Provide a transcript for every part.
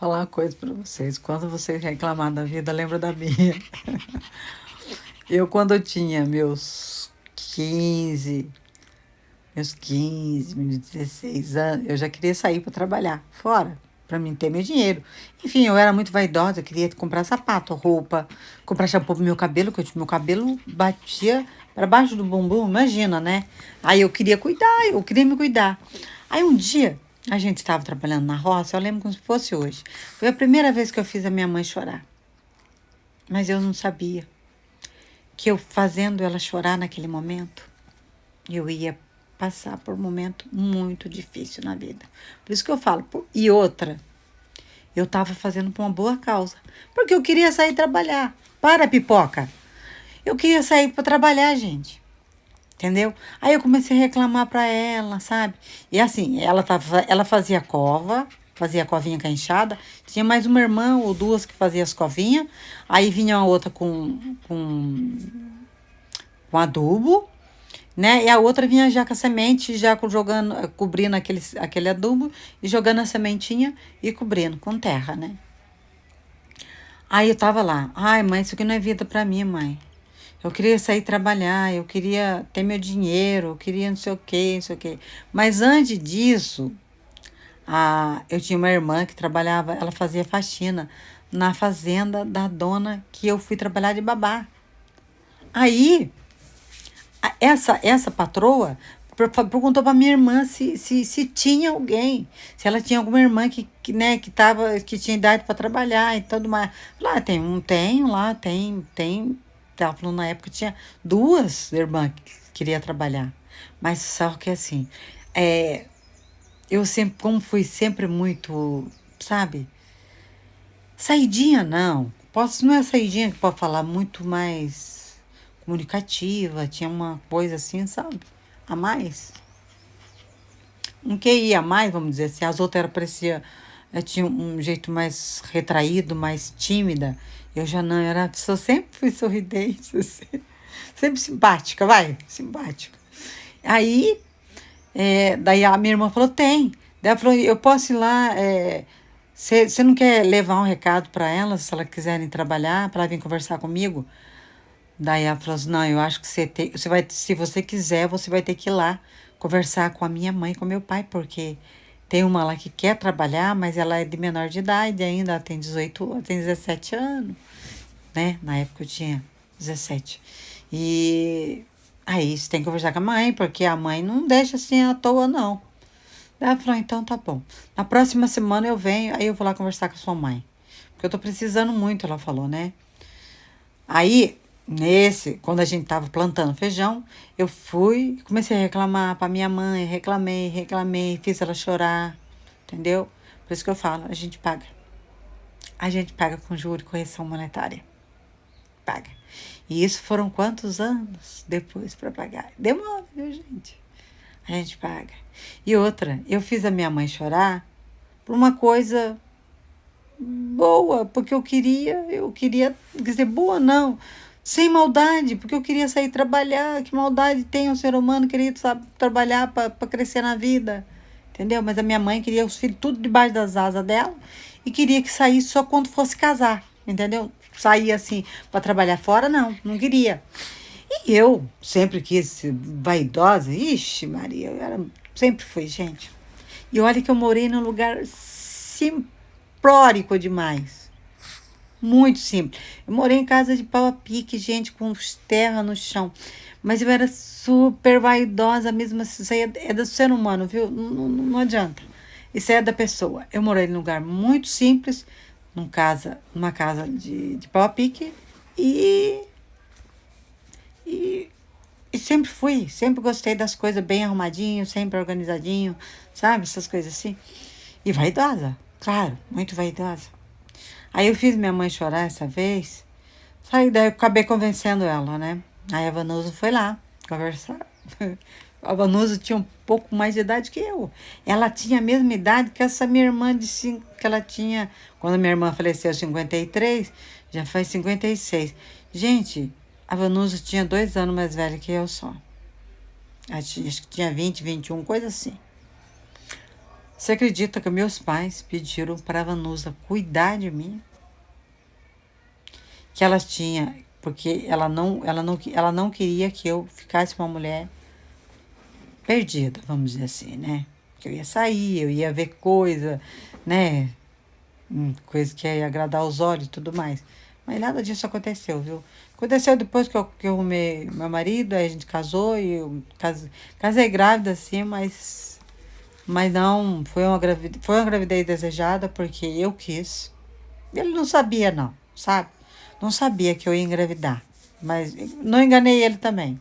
Falar uma coisa pra vocês. Quando vocês reclamar da vida, lembra da minha. Quando eu tinha meus 16 anos, eu já queria sair para trabalhar fora, para mim ter meu dinheiro. Enfim, eu era muito vaidosa, eu queria comprar sapato, roupa, comprar shampoo pro meu cabelo, porque meu cabelo batia para baixo do bumbum, imagina, né? Aí eu queria cuidar, eu queria me cuidar. Aí um dia, a gente estava trabalhando na roça, eu lembro como se fosse hoje. Foi a primeira vez que eu fiz a minha mãe chorar. Mas eu não sabia que eu fazendo ela chorar naquele momento, eu ia passar por um momento muito difícil na vida. Por isso que eu falo. E outra, eu estava fazendo por uma boa causa. Porque eu queria sair trabalhar. Para, pipoca. Eu queria sair para trabalhar, gente. Entendeu? Aí eu comecei a reclamar para ela, sabe? E assim, ela fazia cova, fazia covinha com a enxada. Tinha mais uma irmã ou duas que fazia as covinhas. Aí vinha uma outra com adubo, né? E a outra vinha já com a semente, já jogando, cobrindo aquele adubo e jogando a sementinha e cobrindo com terra, né? Aí eu tava lá, ai mãe, isso aqui não é vida pra mim, mãe. Eu queria sair trabalhar, eu queria ter meu dinheiro, eu queria não sei o quê, não sei o quê. Mas antes disso, eu tinha uma irmã que trabalhava, ela fazia faxina na fazenda da dona que eu fui trabalhar de babá. Aí essa patroa perguntou para minha irmã se tinha alguém, se ela tinha alguma irmã né, que tinha idade para trabalhar e tudo mais. Lá tem. Ela falou na época que tinha duas irmãs que queria trabalhar. Mas só que assim, é, eu sempre, como fui sempre muito, sabe, saidinha não. Não é saidinha que pode falar, muito mais comunicativa, tinha uma coisa assim, sabe? A mais. Um QI a mais, vamos dizer assim. As outras tinha um jeito mais retraído, mais tímida. Eu já não, só sempre fui sorridente, assim. Sempre simpática, vai, simpática. Aí, daí a minha irmã falou, tem. Daí ela falou, eu posso ir lá, você não quer levar um recado para elas, se elas quiserem trabalhar, para vir conversar comigo? Daí ela falou assim, não, eu acho que você vai, se você quiser, você vai ter que ir lá conversar com a minha mãe, com meu pai, porque tem uma lá que quer trabalhar, mas ela é de menor de idade ainda, ela tem 17 anos, né? Na época eu tinha 17. E aí você tem que conversar com a mãe, porque a mãe não deixa assim à toa, não. Daí ela falou, então tá bom. Na próxima semana eu venho, aí eu vou lá conversar com a sua mãe. Porque eu tô precisando muito, ela falou, né? Aí, quando a gente tava plantando feijão, eu fui, comecei a reclamar pra minha mãe, reclamei, fiz ela chorar, entendeu? Por isso que eu falo, a gente paga. A gente paga com juros e correção monetária. Paga. E isso foram quantos anos depois para pagar? Demora, viu, gente? A gente paga. E outra, eu fiz a minha mãe chorar por uma coisa boa, porque eu queria, quer dizer, boa não, sem maldade, porque eu queria sair trabalhar. Que maldade tem um ser humano querer, sabe, trabalhar para crescer na vida, entendeu? Mas a minha mãe queria os filhos tudo debaixo das asas dela e queria que saísse só quando fosse casar, entendeu? Sair assim para trabalhar fora, não queria. E eu sempre quis ser vaidosa, ixi Maria, sempre fui, gente. E olha que eu morei num lugar simplórico demais. Muito simples. Eu morei em casa de pau a pique, gente, com terra no chão. Mas eu era super vaidosa mesmo. Isso aí é do ser humano, viu? Não adianta. Isso aí é da pessoa. Eu morei num lugar muito simples, numa casa de pau a pique. E, e sempre gostei das coisas bem arrumadinho, sempre organizadinho, sabe? Essas coisas assim. E vaidosa, claro, muito vaidosa. Aí eu fiz minha mãe chorar essa vez. Aí daí eu acabei convencendo ela, né? Aí a Vanusa foi lá conversar. A Vanusa tinha um pouco mais de idade que eu. Ela tinha a mesma idade que essa minha irmã que ela tinha. Quando a minha irmã faleceu em 53, já faz 56. Gente, a Vanusa tinha 2 anos mais velha que eu só. Acho que tinha 20, 21, coisa assim. Você acredita que meus pais pediram para a Vanusa cuidar de mim? Que ela tinha, porque ela não queria que eu ficasse uma mulher perdida, vamos dizer assim, né? Que eu ia sair, eu ia ver coisa, né? Coisa que ia agradar os olhos e tudo mais. Mas nada disso aconteceu, viu? Aconteceu depois que eu arrumei meu marido, aí a gente casou e eu casei grávida, assim, mas não, foi uma gravidez desejada porque eu quis. Ele não sabia, não, sabe? Não sabia que eu ia engravidar. Mas não enganei ele também.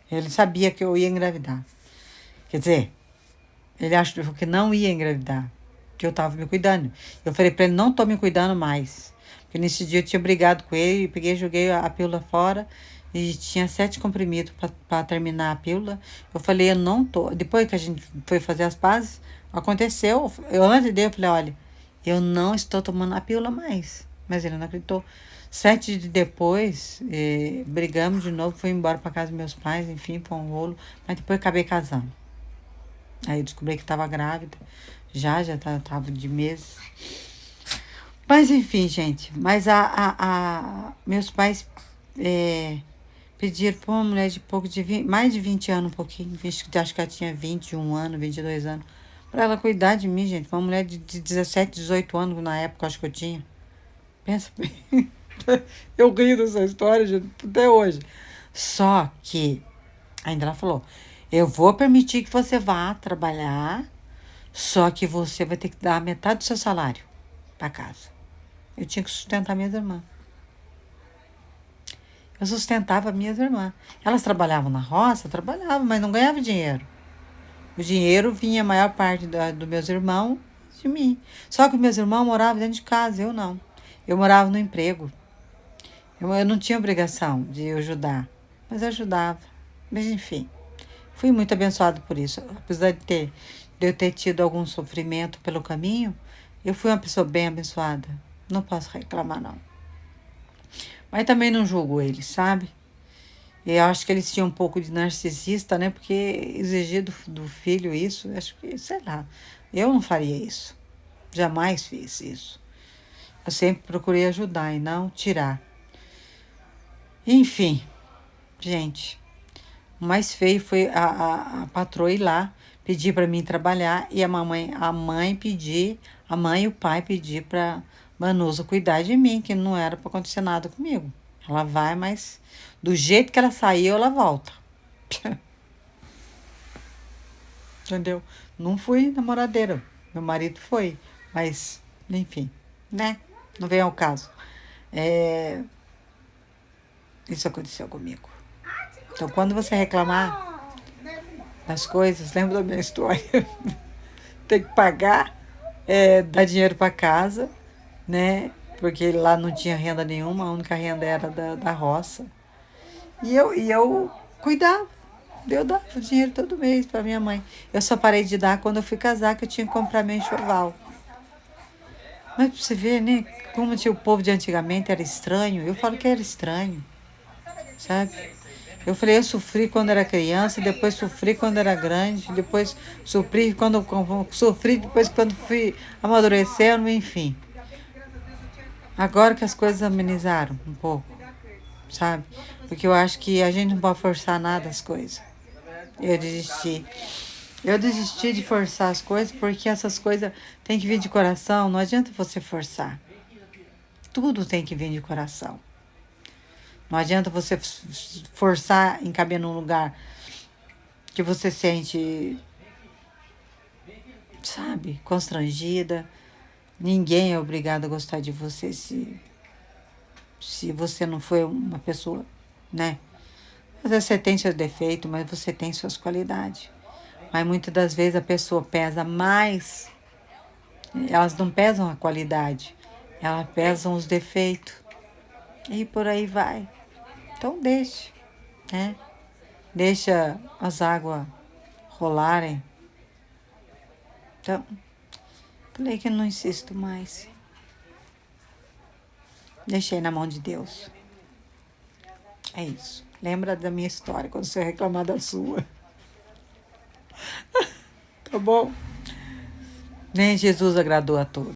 Ele sabia que eu ia engravidar. Quer dizer, ele achou que não ia engravidar, que eu tava me cuidando. Eu falei pra ele, não tô me cuidando mais. Porque nesse dia eu tinha brigado com ele, peguei e joguei a pílula fora e tinha 7 comprimidos pra terminar a pílula. Eu falei, eu não tô. Depois que a gente foi fazer as pazes, aconteceu. Antes dele, eu falei, olha, eu não estou tomando a pílula mais. Mas ele não acreditou. 7 dias depois, brigamos de novo, fui embora pra casa dos meus pais, enfim, foi um rolo. Mas depois acabei casando. Aí eu descobri que estava grávida. Tava de meses. Mas enfim, gente. Mas meus pais pediram para uma mulher de pouco de 20, mais de 20 anos, um pouquinho. Acho que ela tinha 21 anos, 22 anos. Para ela cuidar de mim, gente. Uma mulher de 17, 18 anos, na época, acho que eu tinha. Pensa bem. Eu rio dessa história, gente, até hoje. Só que, ainda ela falou, eu vou permitir que você vá trabalhar, só que você vai ter que dar metade do seu salário para casa. Eu tinha que sustentar minhas irmãs. Eu sustentava minhas irmãs. Elas trabalhavam na roça, trabalhavam, mas não ganhavam dinheiro. O dinheiro vinha a maior parte dos meus irmãos de mim. Só que meus irmãos moravam dentro de casa, eu não. Eu morava no emprego. Eu não tinha obrigação de ajudar, mas eu ajudava. Mas enfim, fui muito abençoada por isso. Apesar de eu ter tido algum sofrimento pelo caminho, eu fui uma pessoa bem abençoada. Não posso reclamar, não. Mas também não julgo eles, sabe? Eu acho que eles tinham um pouco de narcisista, né? Porque exigir do filho isso, acho que, sei lá, eu não faria isso. Jamais fiz isso. Eu sempre procurei ajudar e não tirar. Enfim, gente, o mais feio foi a patroa ir lá pedir para mim trabalhar e a mãe e o pai pedir para Manusa cuidar de mim, que não era para acontecer nada comigo. Ela vai, mas do jeito que ela saiu, ela volta. Entendeu? Não fui namoradeira. Meu marido foi, mas enfim, né? Não vem ao caso. É, isso aconteceu comigo. Então, quando você reclamar das coisas, lembra da minha história? Tem que pagar, dar dinheiro para casa, né? Porque lá não tinha renda nenhuma, a única renda era da roça. E eu cuidava. Eu dava o dinheiro todo mês para minha mãe. Eu só parei de dar quando eu fui casar, que eu tinha que comprar meu enxoval. Mas pra você ver, né? Como o povo de antigamente era estranho. Eu falo que era estranho, sabe? Eu falei, eu sofri quando era criança, depois sofri quando era grande, depois sofri depois quando fui amadurecendo, enfim. Agora que as coisas amenizaram um pouco, sabe? Porque eu acho que a gente não pode forçar nada as coisas. Eu desisti. Eu desisti de forçar as coisas porque essas coisas têm que vir de coração, não adianta você forçar. Tudo tem que vir de coração. Não adianta você forçar em caber num lugar que você sente, sabe, constrangida. Ninguém é obrigado a gostar de você se você não foi uma pessoa, né? Às vezes você tem seus defeitos, mas você tem suas qualidades. Mas muitas das vezes a pessoa pesa mais, elas não pesam a qualidade, elas pesam os defeitos. E por aí vai. Então deixe, né? Deixa as águas rolarem. Então, falei que eu não insisto mais. Deixei na mão de Deus. É isso. Lembra da minha história quando você reclamar da sua. Tá bom? Nem Jesus agradou a todos.